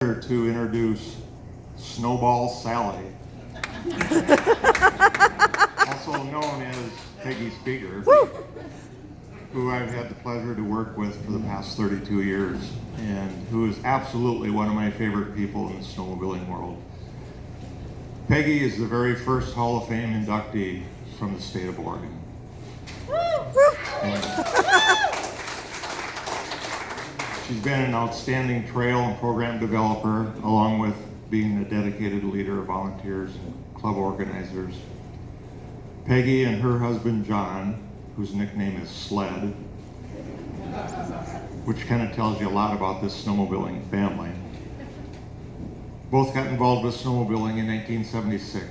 To introduce Snowball Sally, also known as Peggy Speaker, who I've had the pleasure to work with for the past 32 years, and who is absolutely one of my favorite people in the snowmobiling world. Peggy is the very first Hall of Fame inductee from the state of Oregon. She's been an outstanding trail and program developer, along with being a dedicated leader of volunteers and club organizers. Peggy and her husband John, whose nickname is Sled, which kind of tells you a lot about this snowmobiling family, both got involved with snowmobiling in 1976.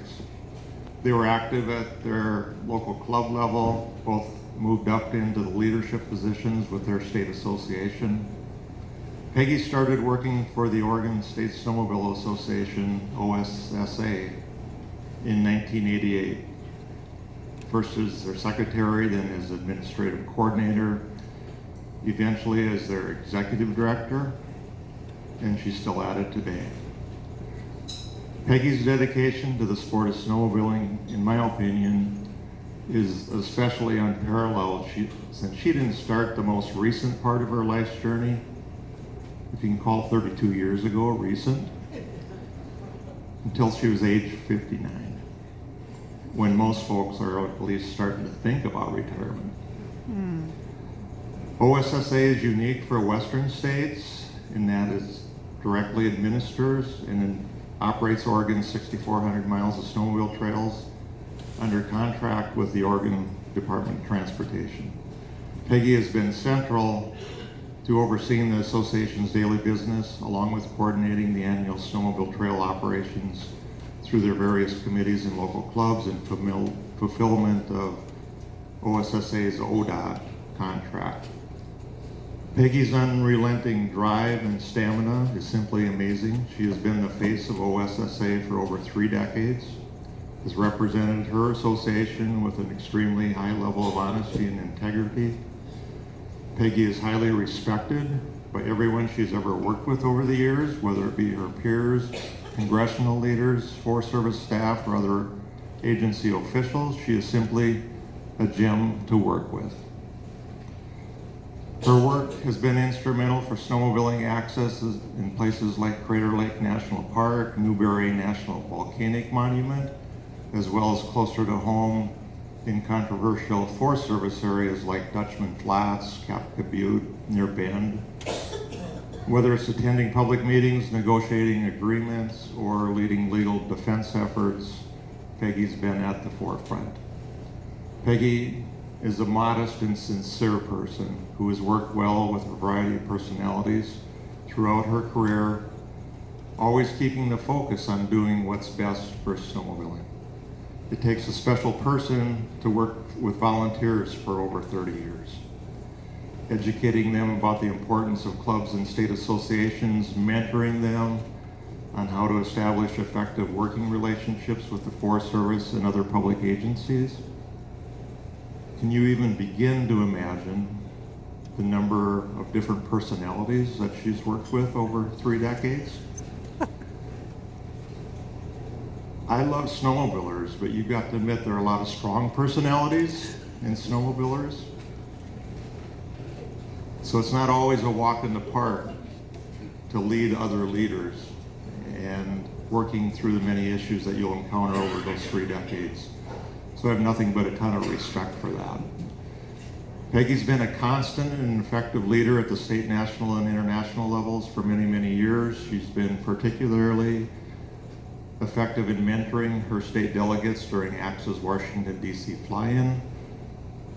They were active at their local club level, both moved up into the leadership positions with their state association. Peggy started working for the Oregon State Snowmobile Association, OSSA, in 1988. First as their secretary, then as administrative coordinator, eventually as their executive director, and she's still at it today. Peggy's dedication to the sport of snowmobiling, in my opinion, is especially unparalleled since she didn't start the most recent part of her life's journey, if you can call 32 years ago recent, until she was age 59, when most folks are at least starting to think about retirement. OSSA is unique for Western states in that it directly administers and operates Oregon's 6,400 miles of snowmobile trails under contract with the Oregon Department of Transportation. Peggy has been central to overseeing the association's daily business, along with coordinating the annual snowmobile trail operations through their various committees and local clubs and fulfillment of OSSA's ODOT contract. Peggy's unrelenting drive and stamina is simply amazing. She has been the face of OSSA for over 3 decades, has represented her association with an extremely high level of honesty and integrity. Peggy is highly respected by everyone she's ever worked with over the years, whether it be her peers, congressional leaders, Forest Service staff, or other agency officials. She is simply a gem to work with. Her work has been instrumental for snowmobiling access in places like Crater Lake National Park, Newberry National Volcanic Monument, as well as closer to home in controversial Forest Service areas like Dutchman Flats, Kapka Butte, near Bend. Whether it's attending public meetings, negotiating agreements, or leading legal defense efforts, Peggy's been at the forefront. Peggy is a modest and sincere person who has worked well with a variety of personalities throughout her career, always keeping the focus on doing what's best for snowmobiling. It takes a special person to work with volunteers for over 30 years, educating them about the importance of clubs and state associations, mentoring them on how to establish effective working relationships with the Forest Service and other public agencies. Can you even begin to imagine the number of different personalities that she's worked with over 3 decades? I love snowmobilers, but you've got to admit there are a lot of strong personalities in snowmobilers. So it's not always a walk in the park to lead other leaders and working through the many issues that you'll encounter over those 3 decades. So I have nothing but a ton of respect for that. Peggy's been a constant and effective leader at the state, national, and international levels for many, many years. She's been particularly effective in mentoring her state delegates during AXA's Washington, D.C. fly-in.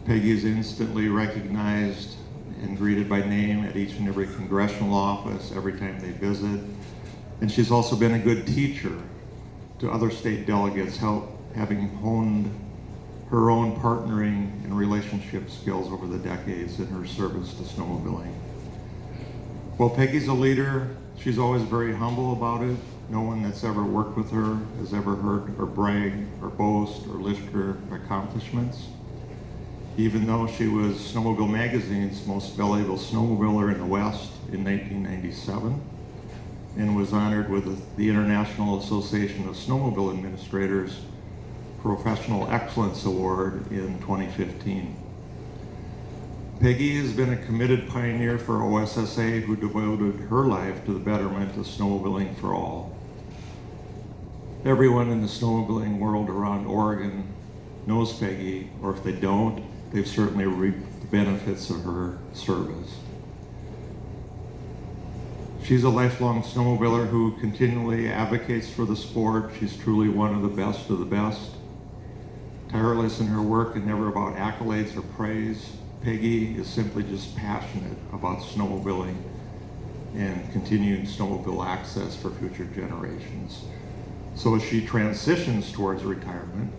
Peggy is instantly recognized and greeted by name at each and every congressional office every time they visit. And she's also been a good teacher to other state delegates, having honed her own partnering and relationship skills over the decades in her service to snowmobiling. While Peggy's a leader, she's always very humble about it. No one that's ever worked with her has ever heard her brag or boast or list her accomplishments. Even though she was Snowmobile Magazine's most valuable snowmobiler in the West in 1997, and was honored with the International Association of Snowmobile Administrators Professional Excellence Award in 2015. Peggy has been a committed pioneer for OSSA who devoted her life to the betterment of snowmobiling for all. Everyone in the snowmobiling world around Oregon knows Peggy, or if they don't, they've certainly reaped the benefits of her service. She's a lifelong snowmobiler who continually advocates for the sport. She's truly one of the best of the best. Tireless in her work and never about accolades or praise, Peggy is simply just passionate about snowmobiling and continuing snowmobile access for future generations. So as she transitions towards retirement,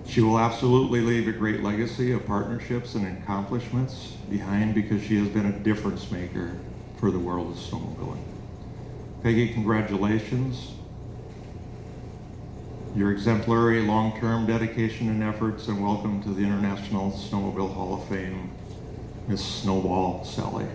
she will absolutely leave a great legacy of partnerships and accomplishments behind because she has been a difference maker for the world of snowmobiling. Peggy, congratulations. Your exemplary long-term dedication and efforts, and welcome to the International Snowmobile Hall of Fame, Miss Snowball Sally.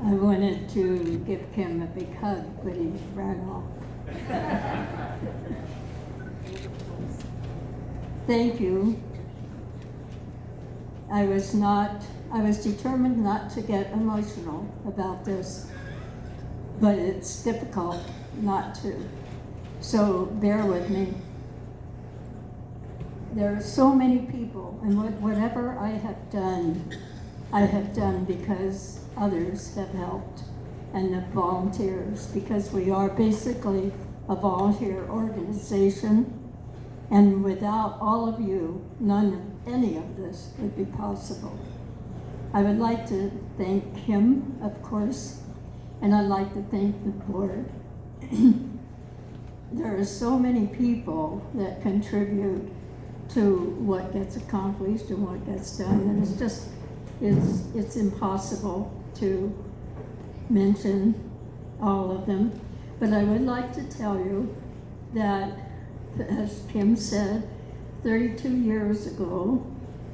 I wanted to give Kim a big hug, but he ran off. Thank you. I was determined not to get emotional about this, but it's difficult not to. So bear with me. There are so many people, and whatever I have done because others have helped, and the volunteers, because we are basically a volunteer organization, and without all of you, any of this would be possible. I would like to thank Kim, of course, and I'd like to thank the board. There are so many people that contribute to what gets accomplished and what gets done, and it's impossible to mention all of them. But I would like to tell you that, as Kim said, 32 years ago,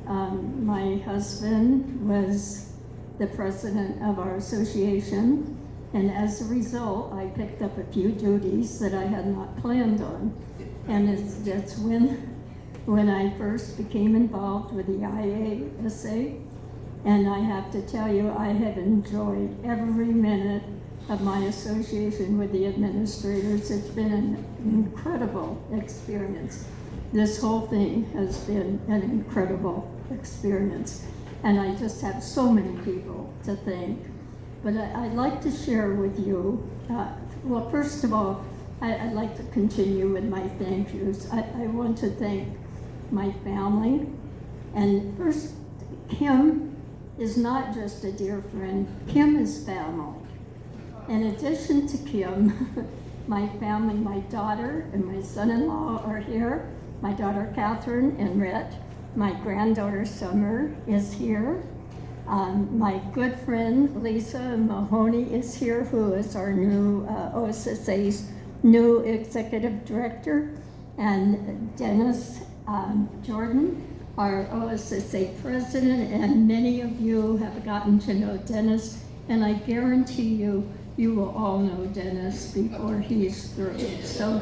my husband was the president of our association, and as a result, I picked up a few duties that I had not planned on. And that's when I first became involved with the IASA. And I have to tell you, I have enjoyed every minute of my association with the administrators. It's been an incredible experience. This whole thing has been an incredible experience. And I just have so many people to thank. But I'd like to share with you, well, first of all, I'd like to continue with my thank yous. I want to thank my family. And first, Kim is not just a dear friend. Kim is family. In addition to Kim, my family, my daughter and my son-in-law are here. My daughter Catherine and Rhett. My granddaughter Summer is here. My good friend Lisa Mahoney is here, who is our new OSSA's new executive director. And Dennis Jordan, our OSSA president, and many of you have gotten to know Dennis, and I guarantee you, you will all know Dennis before he's through. So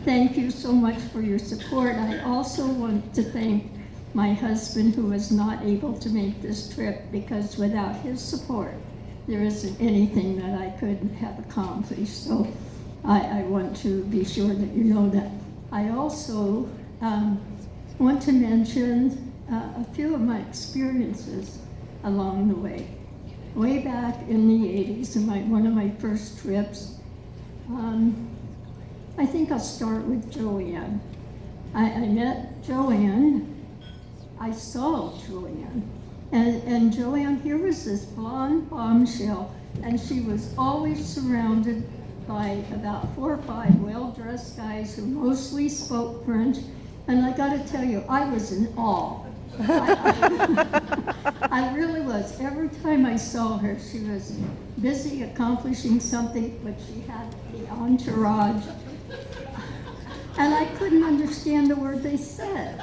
thank you so much for your support. I also want to thank my husband, who was not able to make this trip, because without his support, there isn't anything that I could have accomplished. So I want to be sure that you know that. I also want to mention a few of my experiences along the way. Way back in the 80s, in one of my first trips, I think I'll start with Joanne. I met Joanne, I saw Joanne, and Joanne, here was this blonde bombshell, and she was always surrounded by about 4 or 5 well-dressed guys who mostly spoke French. And I gotta tell you, I was in awe. I really was. Every time I saw her, she was busy accomplishing something, but she had the entourage. And I couldn't understand the word they said.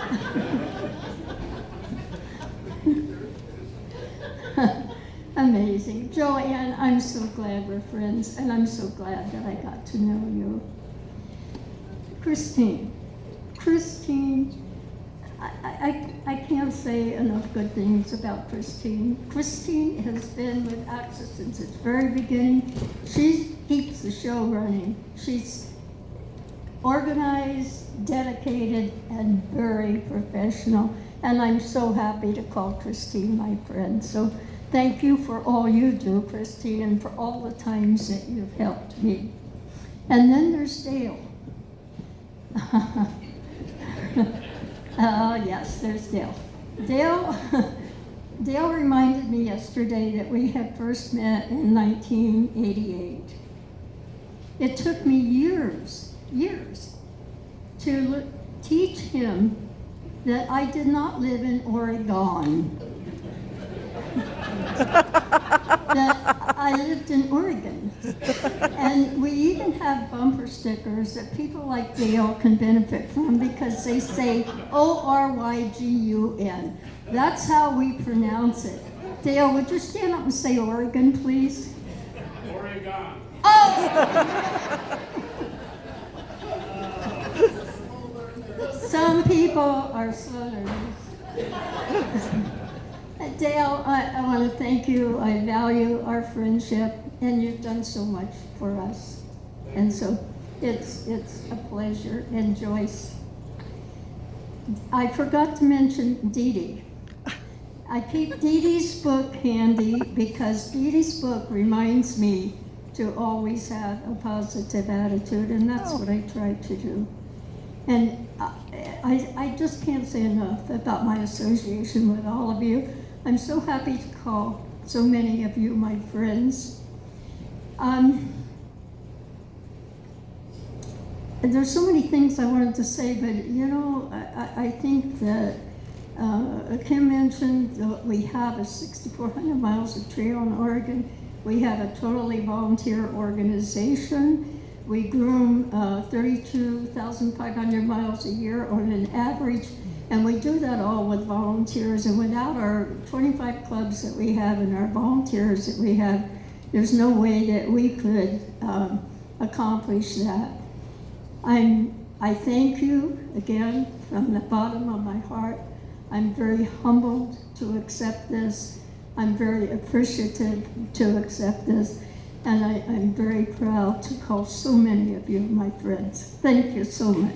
Amazing. Joanne, I'm so glad we're friends, and I'm so glad that I got to know you. Christine, I can't say enough good things about Christine. Christine has been with Access since its very beginning. She keeps the show running. She's organized, dedicated, and very professional. And I'm so happy to call Christine my friend. So thank you for all you do, Christine, and for all the times that you've helped me. And then there's Dale. Yes, there's Dale. Dale reminded me yesterday that we had first met in 1988. It took me years to teach him that I did not live in Oregon. That I lived in Oregon. And we even have bumper stickers that people like Dale can benefit from because they say Orygun. That's how we pronounce it. Dale, would you stand up and say Oregon, please? Oregon. Oh! Some people are Southerners. Dale, I want to thank you. I value our friendship, and you've done so much for us. And so it's a pleasure. And Joyce, I forgot to mention Dee Dee. I keep Dee Dee's book handy because Dee Dee's book reminds me to always have a positive attitude, and that's what I try to do. And I just can't say enough about my association with all of you. I'm so happy to call so many of you my friends. And there's so many things I wanted to say, but you know, I think that Kim mentioned that we have a 6,400 miles of trail in Oregon. We have a totally volunteer organization. We groom 32,500 miles a year on an average, and we do that all with volunteers. And without our 25 clubs that we have and our volunteers that we have, there's no way that we could accomplish that. I thank you again from the bottom of my heart. I'm very humbled to accept this. I'm very appreciative to accept this. And I'm very proud to call so many of you my friends. Thank you so much.